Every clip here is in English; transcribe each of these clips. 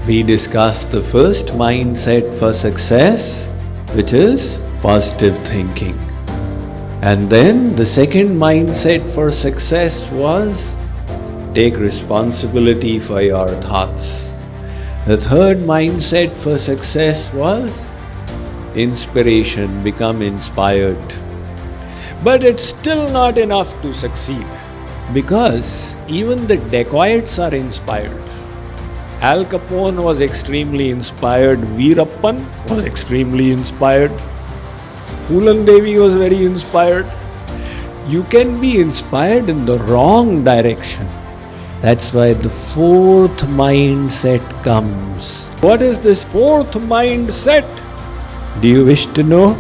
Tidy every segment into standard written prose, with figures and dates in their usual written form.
we discussed the first mindset for success, which is positive thinking. And then the second mindset for success was take responsibility for your thoughts. The third mindset for success was inspiration, become inspired. But it's still not enough to succeed, because even the dacoits are inspired. Al Capone was extremely inspired. Veerappan was extremely inspired. Poolan Devi was very inspired. You can be inspired in the wrong direction. That's why the fourth mindset comes. What is this fourth mindset? Do you wish to know?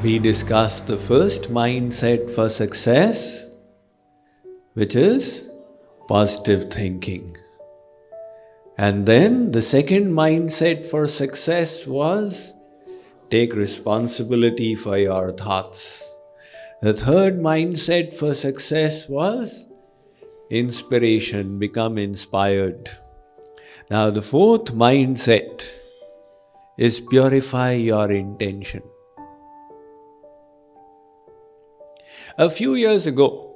We discussed the first mindset for success, which is positive thinking. And then the second mindset for success was take responsibility for your thoughts. The third mindset for success was inspiration, become inspired. Now the fourth mindset is purify your intention. A few years ago,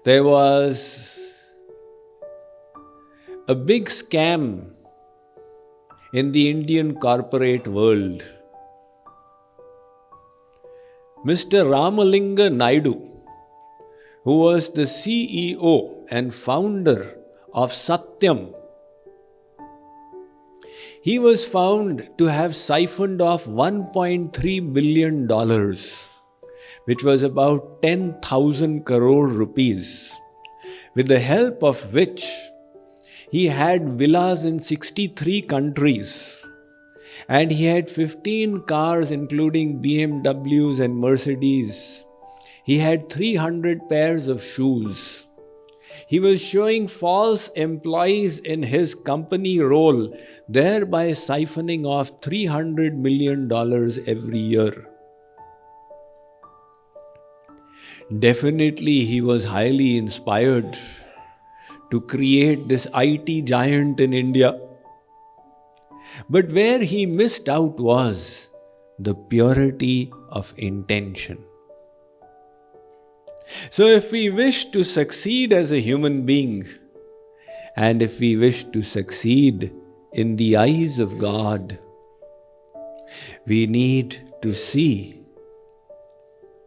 there was a big scam in the Indian corporate world. Mr. Ramalinga Naidu, who was the CEO and founder of Satyam, he was found to have siphoned off $1.3 billion, which was about 10,000 crore rupees, with the help of which he had villas in 63 countries, and he had 15 cars including BMWs and Mercedes. He had 300 pairs of shoes. He was showing false employees in his company role, thereby siphoning off $300 million every year. Definitely, he was highly inspired to create this IT giant in India. But where he missed out was the purity of intention. So if we wish to succeed as a human being, and if we wish to succeed in the eyes of God, we need to see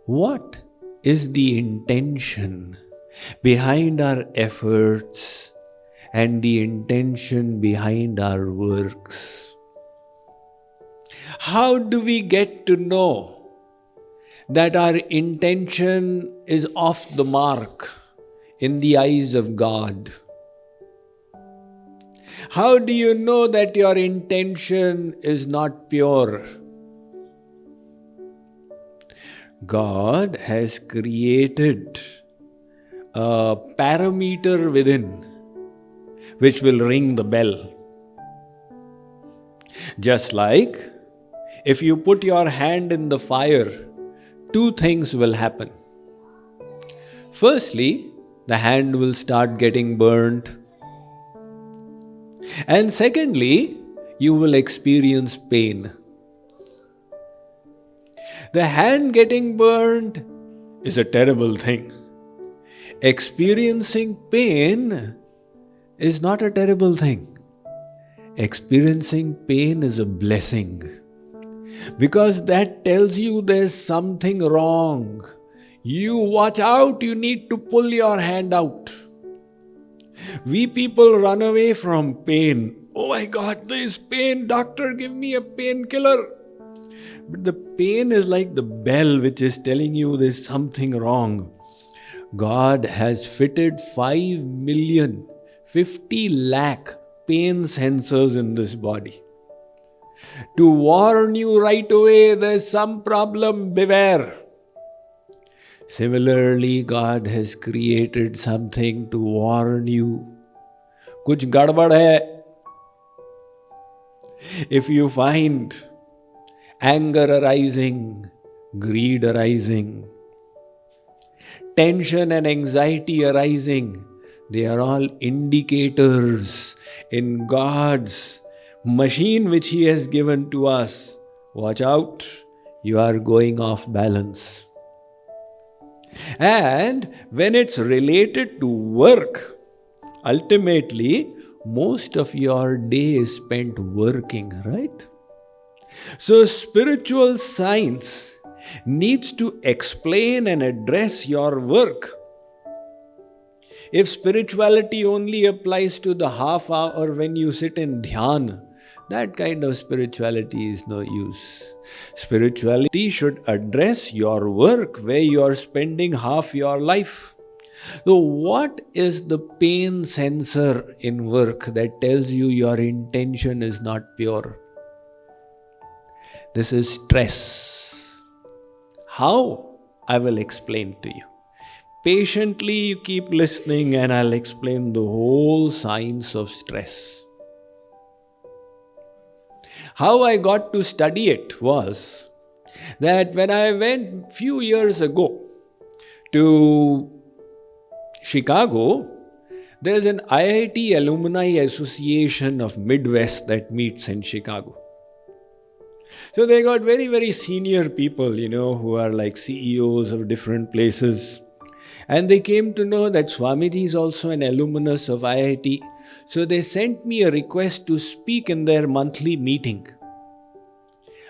what is the intention behind our efforts and the intention behind our works. How do we get to know that our intention is off the mark in the eyes of God? How do you know that your intention is not pure? God has created a parameter within which will ring the bell. Just like if you put your hand in the fire, two things will happen. Firstly, the hand will start getting burnt. And secondly, you will experience pain. The hand getting burned is a terrible thing. Experiencing pain is not a terrible thing. Experiencing pain is a blessing, because that tells you there's something wrong. You watch out, you need to pull your hand out. We people run away from pain. Oh my God, there is pain. Doctor, give me a painkiller. But the pain is like the bell which is telling you there's something wrong. God has fitted 5 million, 50 lakh pain sensors in this body. to warn you right away, there's some problem, beware. Similarly, God has created something to warn you. Kuch gadbad hai. If you find anger arising, greed arising, tension and anxiety arising, they are all indicators in God's machine which He has given to us. Watch out, you are going off balance. And when it's related to work, ultimately, most of your day is spent working, right? So spiritual science needs to explain and address your work. If spirituality only applies to the half hour when you sit in dhyan, that kind of spirituality is no use. Spirituality should address your work where you are spending half your life. So what is the pain sensor in work that tells you your intention is not pure? This is stress. How? I will explain to you. Patiently you keep listening and I'll explain the whole science of stress. How I got to study it was that when I went few years ago to Chicago, there's an IIT Alumni Association of Midwest that meets in Chicago. So they got very, very senior people, who are like CEOs of different places. And they came to know that Swamiji is also an alumnus of IIT. So they sent me a request to speak in their monthly meeting.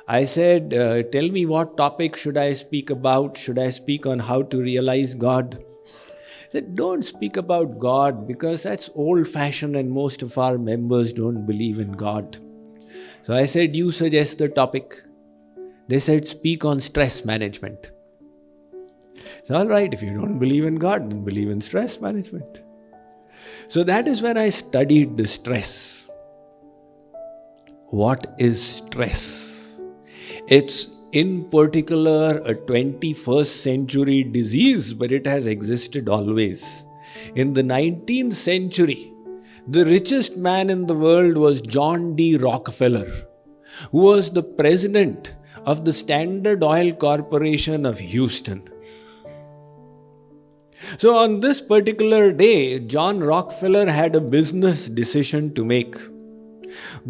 I said, tell me what topic should I speak about? Should I speak on how to realize God? I said, don't speak about God because that's old-fashioned and most of our members don't believe in God. So I said, you suggest the topic. They said, speak on stress management. It's all right, if you don't believe in God, then believe in stress management. So that is when I studied the stress. What is stress? It's in particular a 21st century disease, but it has existed always. In the 19th century, the richest man in the world was John D. Rockefeller, who was the president of the Standard Oil Corporation of Houston. So on this particular day, John Rockefeller had a business decision to make.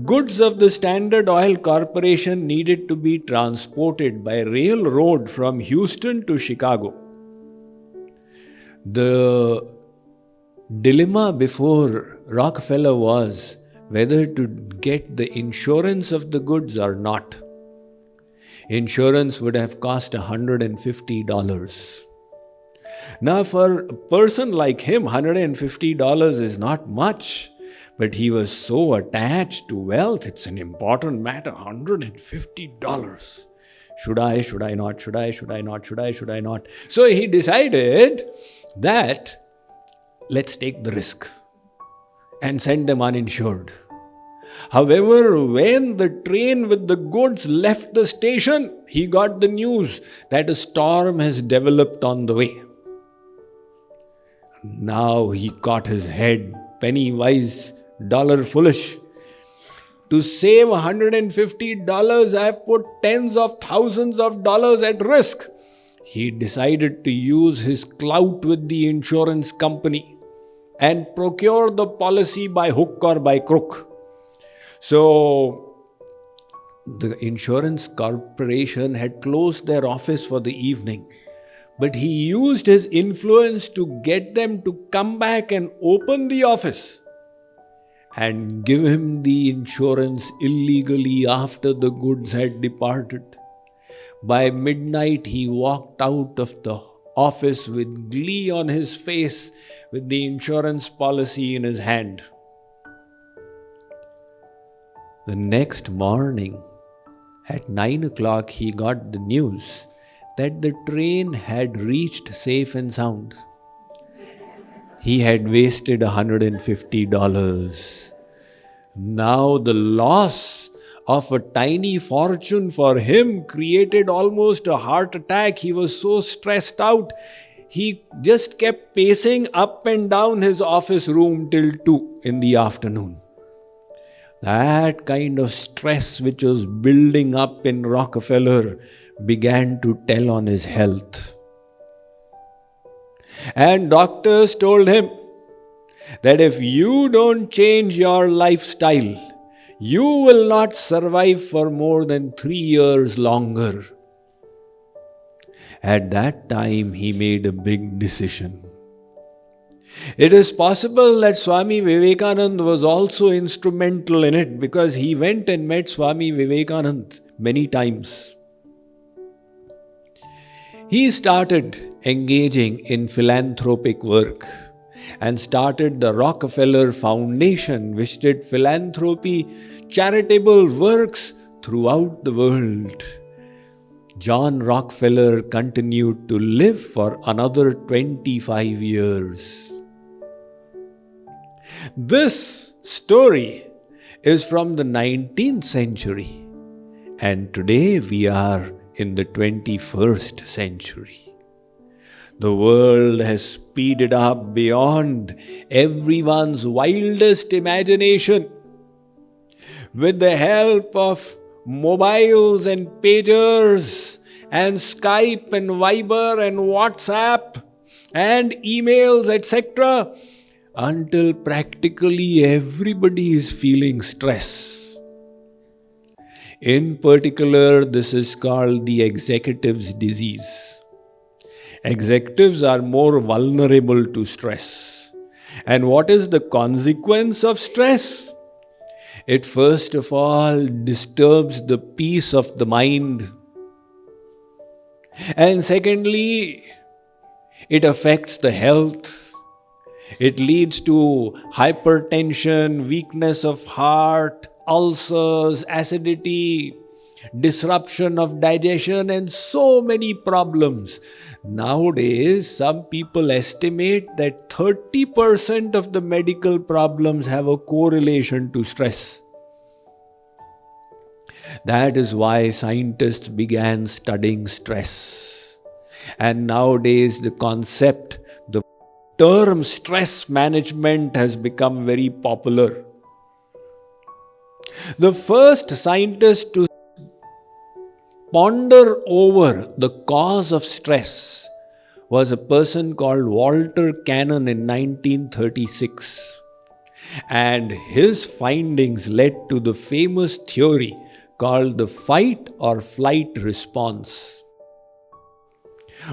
Goods of the Standard Oil Corporation needed to be transported by railroad from Houston to Chicago. The dilemma before Rockefeller was whether to get the insurance of the goods or not. Insurance would have cost $150. Now for a person like him, $150 is not much. But he was so attached to wealth, it's an important matter, $150. Should I, should I not, should I, should I not, should I, should I not? So he decided that let's take the risk and send them uninsured. However, when the train with the goods left the station, he got the news that a storm has developed on the way. Now he caught his head, penny wise, dollar foolish. To save $150, I have put tens of thousands of dollars at risk. He decided to use his clout with the insurance company and procure the policy by hook or by crook. So the insurance corporation had closed their office for the evening, but he used his influence to get them to come back and open the office and give him the insurance illegally after the goods had departed. By midnight, he walked out of the office with glee on his face, with the insurance policy in his hand. The next morning, at 9 o'clock, he got the news that the train had reached safe and sound. He had wasted $150. Now the loss of a tiny fortune for him created almost a heart attack. He was so stressed out. He just kept pacing up and down his office room till 2 in the afternoon. That kind of stress which was building up in Rockefeller began to tell on his health. And doctors told him that if you don't change your lifestyle, you will not survive for more than 3 years longer. At that time, he made a big decision. It is possible that Swami Vivekananda was also instrumental in it, because he went and met Swami Vivekananda many times. He started engaging in philanthropic work and started the Rockefeller Foundation, which did philanthropy, charitable works throughout the world. John Rockefeller continued to live for another 25 years. This story is from the 19th century, and today we are in the 21st century. The world has speeded up beyond everyone's wildest imagination. With the help of mobiles and pagers and Skype and Viber and WhatsApp and emails, etc., until practically everybody is feeling stress. In particular, this is called the executive's disease. Executives are more vulnerable to stress. And what is the consequence of stress? It first of all disturbs the peace of the mind. And secondly, it affects the health. It leads to hypertension, weakness of heart, ulcers, acidity, disruption of digestion, and so many problems. Nowadays, some people estimate that 30% of the medical problems have a correlation to stress. That is why scientists began studying stress. And nowadays, the term stress management has become very popular. The first scientist to ponder over the cause of stress was a person called Walter Cannon in 1936. And his findings led to the famous theory called the fight or flight response.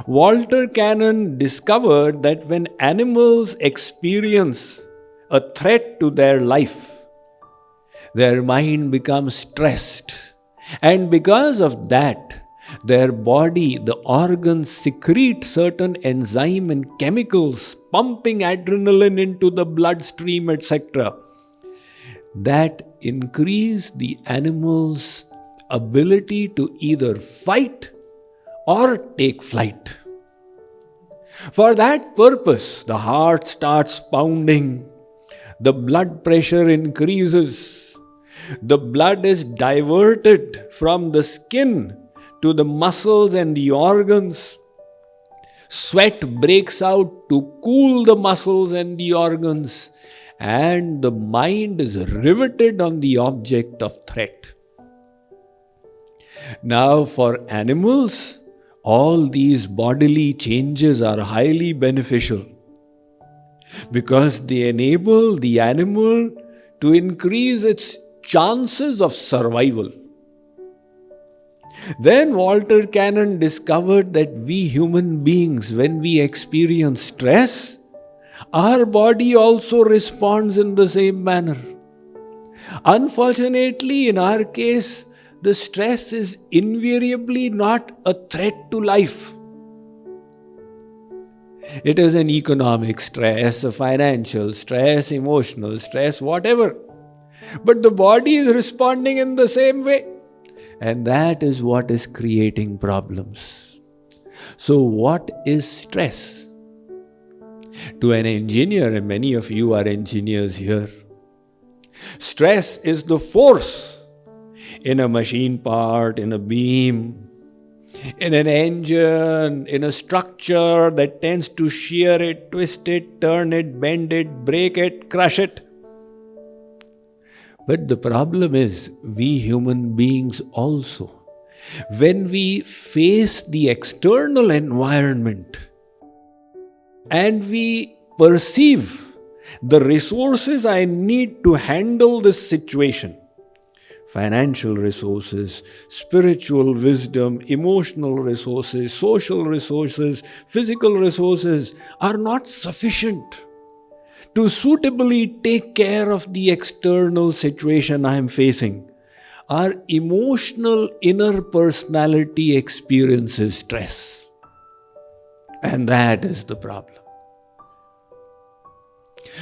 Walter Cannon discovered that when animals experience a threat to their life, their mind becomes stressed. And because of that, their body, the organs secrete certain enzyme and chemicals, pumping adrenaline into the bloodstream, etc., that increase the animal's ability to either fight or take flight. For that purpose, the heart starts pounding, the blood pressure increases, the blood is diverted from the skin to the muscles and the organs. Sweat breaks out to cool the muscles and the organs, and the mind is riveted on the object of threat. Now, for animals, all these bodily changes are highly beneficial because they enable the animal to increase its chances of survival. Then Walter Cannon discovered that we human beings, when we experience stress, our body also responds in the same manner. Unfortunately, in our case, the stress is invariably not a threat to life. It is an economic stress, a financial stress, emotional stress, whatever. But the body is responding in the same way. And that is what is creating problems. So what is stress? To an engineer, and many of you are engineers here, stress is the force in a machine part, in a beam, in an engine, in a structure that tends to shear it, twist it, turn it, bend it, break it, crush it. But the problem is, we human beings also, when we face the external environment and we perceive the resources I need to handle this situation, financial resources, spiritual wisdom, emotional resources, social resources, physical resources are not sufficient to suitably take care of the external situation I am facing. Our emotional inner personality experiences stress. And that is the problem.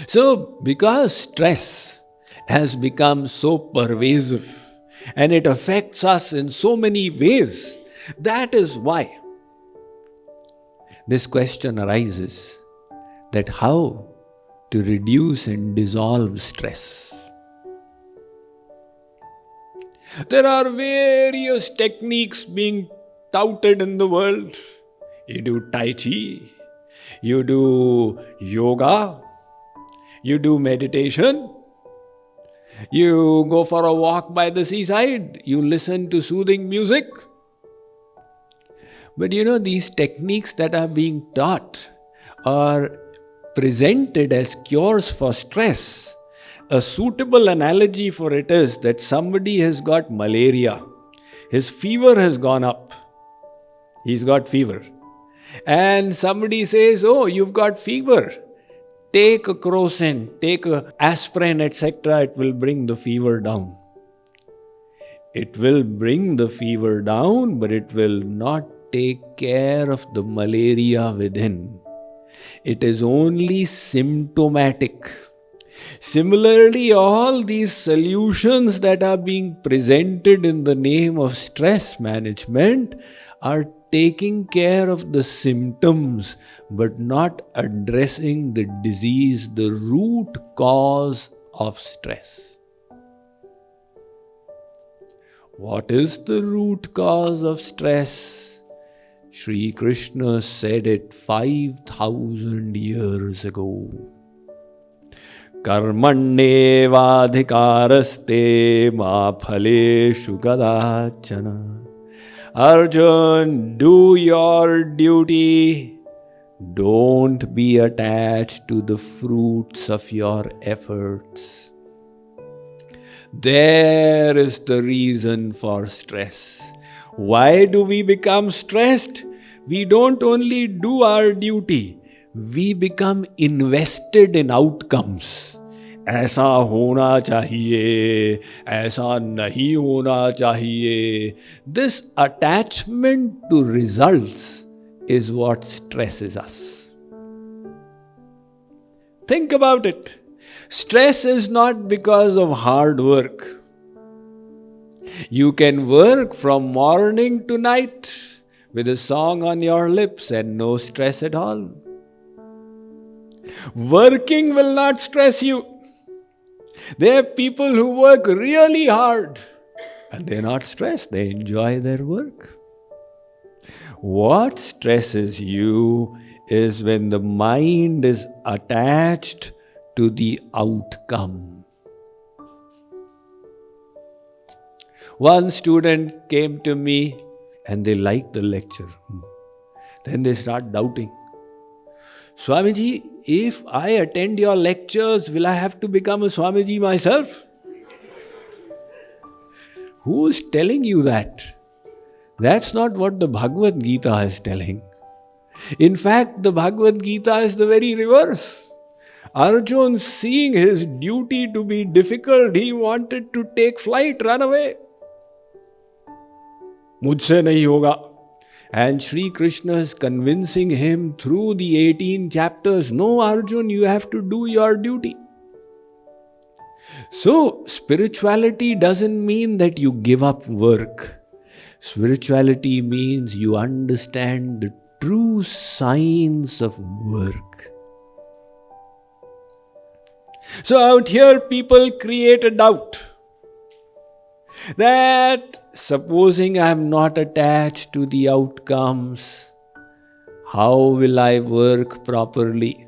So, because stress has become so pervasive and it affects us in so many ways, that is why this question arises, that how to reduce and dissolve stress. There are various techniques being touted in the world. You do Tai Chi, you do yoga, you do meditation, you go for a walk by the seaside, you listen to soothing music. But these techniques that are being taught are presented as cures for stress. A suitable analogy for it is that somebody has got malaria. His fever has gone up. He's got fever. And somebody says, oh, you've got fever. Take a crocin, take a aspirin, etc. It will bring the fever down. It will bring the fever down, but it will not take care of the malaria within. It is only symptomatic. Similarly, all these solutions that are being presented in the name of stress management are taking care of the symptoms but not addressing the disease, the root cause of stress. What is the root cause of stress? Sri Krishna said it 5,000 years ago. Karmannevadhikaraste ma phaleshu kadachana. Arjun, do your duty. Don't be attached to the fruits of your efforts. There is the reason for stress. Why do we become stressed? We don't only do our duty, we become invested in outcomes. ऐसा होना चाहिए, ऐसा नहीं होना चाहिए. This attachment to results is what stresses us. Think about it. Stress is not because of hard work. You can work from morning to night with a song on your lips and no stress at all. Working will not stress you. There are people who work really hard and they're not stressed. They enjoy their work. What stresses you is when the mind is attached to the outcome. One student came to me and they liked the lecture. Then they start doubting. Swamiji, if I attend your lectures, will I have to become a Swamiji myself? Who is telling you that? That's not what the Bhagavad Gita is telling. In fact, the Bhagavad Gita is the very reverse. Arjun, seeing his duty to be difficult, he wanted to take flight, run away. Mujhse nahi hoga. And Sri Krishna is convincing him through the 18 chapters, no Arjun, you have to do your duty. So, spirituality doesn't mean that you give up work. Spirituality means you understand the true science of work. So out here people create a doubt. That supposing I am not attached to the outcomes, how will I work properly?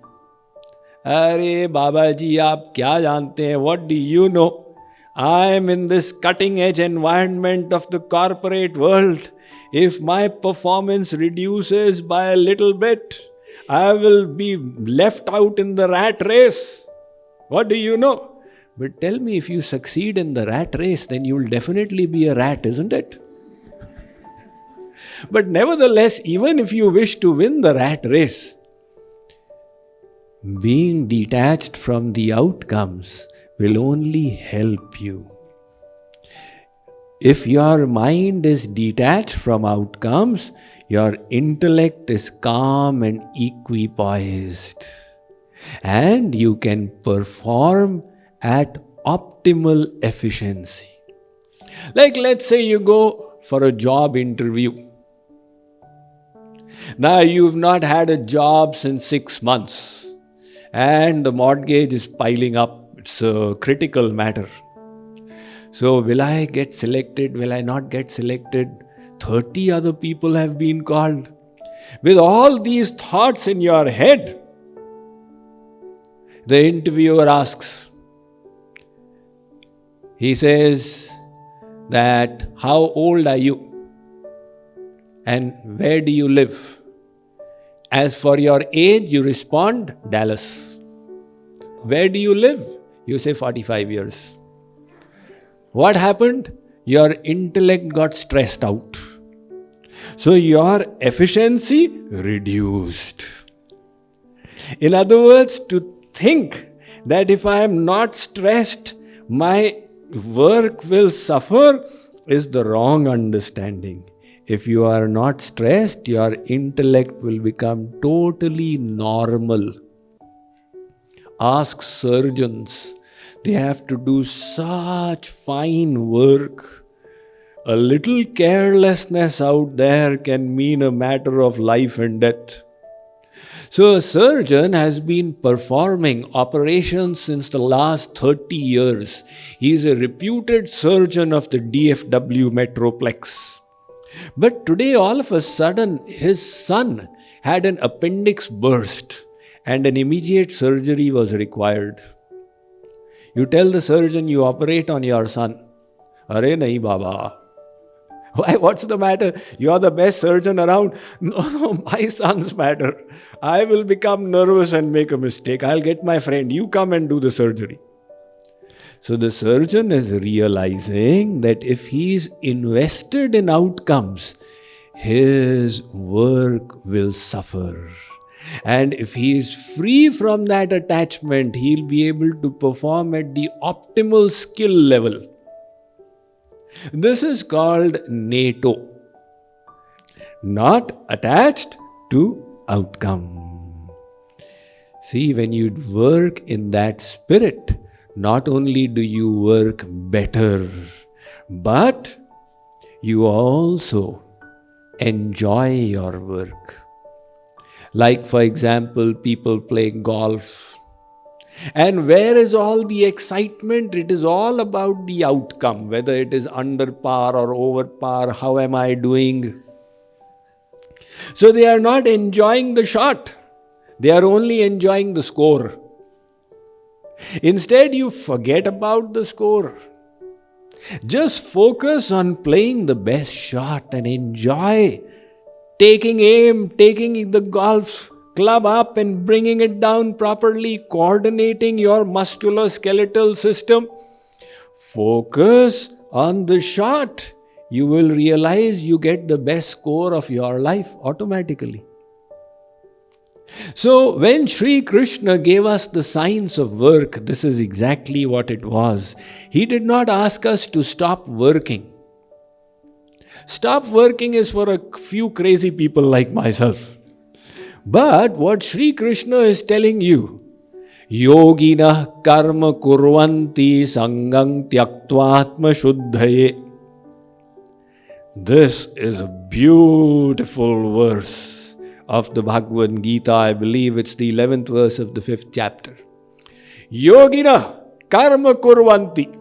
अरे बाबा जी आप क्या जानते हैं? What do you know? I am in this cutting edge environment of the corporate world. If my performance reduces by a little bit, I will be left out in the rat race. What do you know? But tell me, if you succeed in the rat race, then you will definitely be a rat, isn't it? But nevertheless, even if you wish to win the rat race, being detached from the outcomes will only help you. If your mind is detached from outcomes, your intellect is calm and equipoised, and you can perform at optimal efficiency. Like let's say you go for a job interview. Now you've not had a job since 6 months and the mortgage is piling up. It's a critical matter. So will I get selected? Will I not get selected? 30 other people have been called. With all these thoughts in your head, the interviewer asks, he says that, how old are you? And where do you live? As for your age, you respond, Dallas. Where do you live? You say 45 years. What happened? Your intellect got stressed out. So your efficiency reduced. In other words, to think that if I am not stressed, my work will suffer is the wrong understanding. If you are not stressed, your intellect will become totally normal. Ask surgeons. They have to do such fine work. A little carelessness out there can mean a matter of life and death. So a surgeon has been performing operations since the last 30 years. He is a reputed surgeon of the DFW Metroplex. But today, all of a sudden, his son had an appendix burst and an immediate surgery was required. You tell the surgeon you operate on your son. Arey nahi baba. Why? What's the matter? You are the best surgeon around. No, my son's matter. I will become nervous and make a mistake. I'll get my friend. You come and do the surgery. So the surgeon is realizing that if he is invested in outcomes, his work will suffer. And if he is free from that attachment, he'll be able to perform at the optimal skill level. This is called NATO. Not attached to outcome. See, when you work in that spirit, not only do you work better, but you also enjoy your work. Like, for example, people play golf. And where is all the excitement? It is all about the outcome, whether it is under par or over par, how am I doing? So they are not enjoying the shot. They are only enjoying the score. Instead, you forget about the score. Just focus on playing the best shot and enjoy taking aim, taking the golf club up and bringing it down properly, coordinating your musculoskeletal system. Focus on the shot. You will realize you get the best score of your life automatically. So when Sri Krishna gave us the science of work, this is exactly what it was. He did not ask us to stop working. Stop working is for a few crazy people like myself. But what Sri Krishna is telling you, Yogina karma kurvanti sangang tyaktvatma shuddhaye. This is a beautiful verse of the Bhagavad Gita. I believe it's the 11th verse of the 5th chapter. Yogina karma kurvanti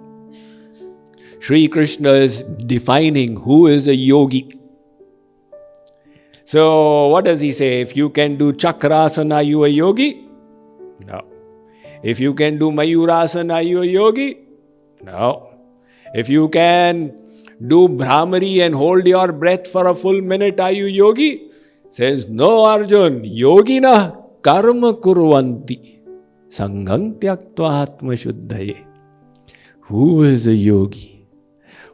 Sri Krishna is defining who is a yogi. So what does he say? If you can do chakrasana, are you a yogi? No. If you can do mayurasana, are you a yogi? No. If you can do Brahmari and hold your breath for a full minute, are you yogi? Says, no Arjun, yogina karma kurvanti sangham tyaktva atma shuddhaye. Who is a yogi?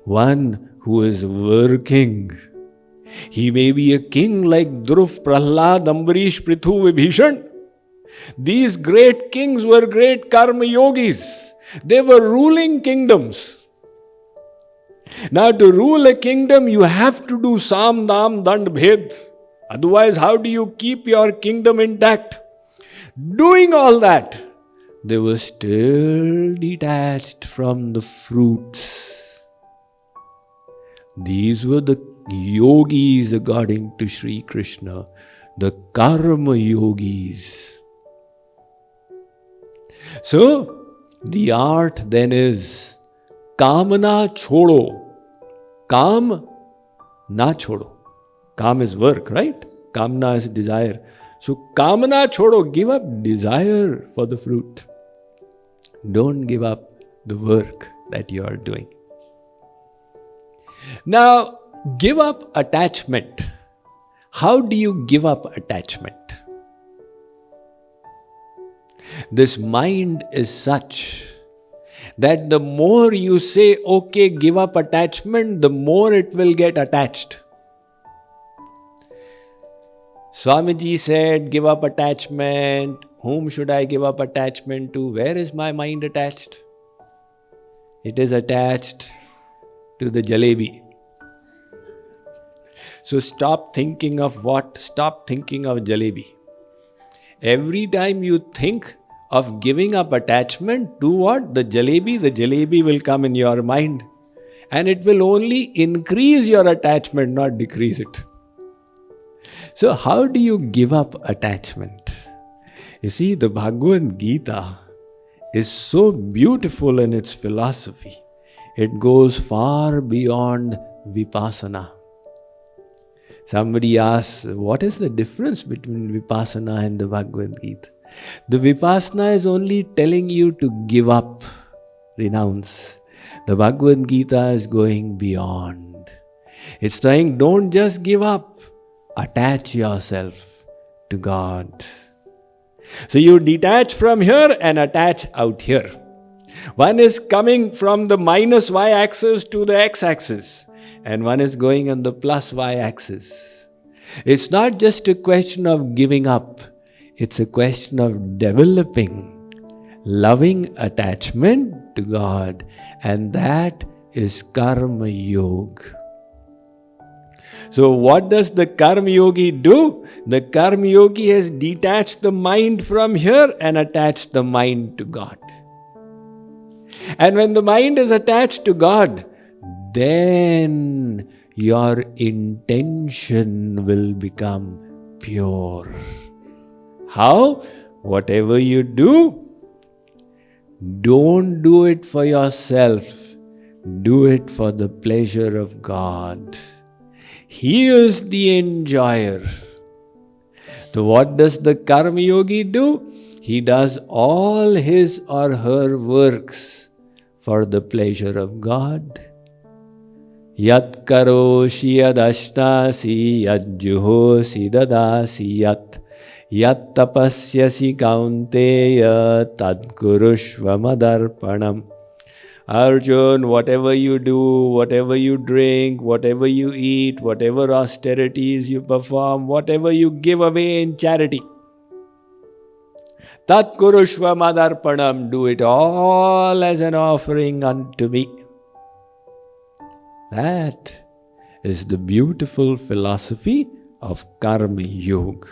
One who is working. He may be a king like Dhruv, Prahlad, Ambarish, Prithu, Vibhishan. These great kings were great karma yogis. They were ruling kingdoms. Now to rule a kingdom, you have to do Sam, Dam, Dand, Bhed. Otherwise, how do you keep your kingdom intact? Doing all that, they were still detached from the fruits. These were the yogis according to Sri Krishna, the karma yogis. So, the art then is kamana chodo. Kam na chodo. Kam is work, right? Kamna is desire. So, kamana chodo, give up desire for the fruit. Don't give up the work that you are doing. Now, give up attachment. How do you give up attachment? This mind is such that the more you say, okay, give up attachment, the more it will get attached. Swamiji said, give up attachment. Whom should I give up attachment to? Where is my mind attached? It is attached to the jalebi. So stop thinking of what? Stop thinking of jalebi. Every time you think of giving up attachment to what? The jalebi will come in your mind. And it will only increase your attachment, not decrease it. So how do you give up attachment? You see, the Bhagavad Gita is so beautiful in its philosophy. It goes far beyond vipassana. Somebody asks, what is the difference between vipassana and the Bhagavad Gita? The vipassana is only telling you to give up, renounce. The Bhagavad Gita is going beyond. It's saying, don't just give up. Attach yourself to God. So you detach from here and attach out here. One is coming from the minus y-axis to the x-axis, and one is going on the plus y-axis. It's not just a question of giving up. It's a question of developing loving attachment to God, and that is karma yoga. So what does the karma yogi do? The karma yogi has detached the mind from here and attached the mind to God. And when the mind is attached to God, then your intention will become pure. How? Whatever you do, don't do it for yourself. Do it for the pleasure of God. He is the enjoyer. So what does the karma yogi do? He does all his or her works for the pleasure of God. Yat karoshi yad ashtasi yad juhosi dadasi yat tapasyasi kaunteya tad kurushva madarpanam. Arjun, whatever you do, whatever you drink, whatever you eat, whatever austerities you perform, whatever you give away in charity, tat kurushva madarpanam, do it all as an offering unto me. That is the beautiful philosophy of karma yoga.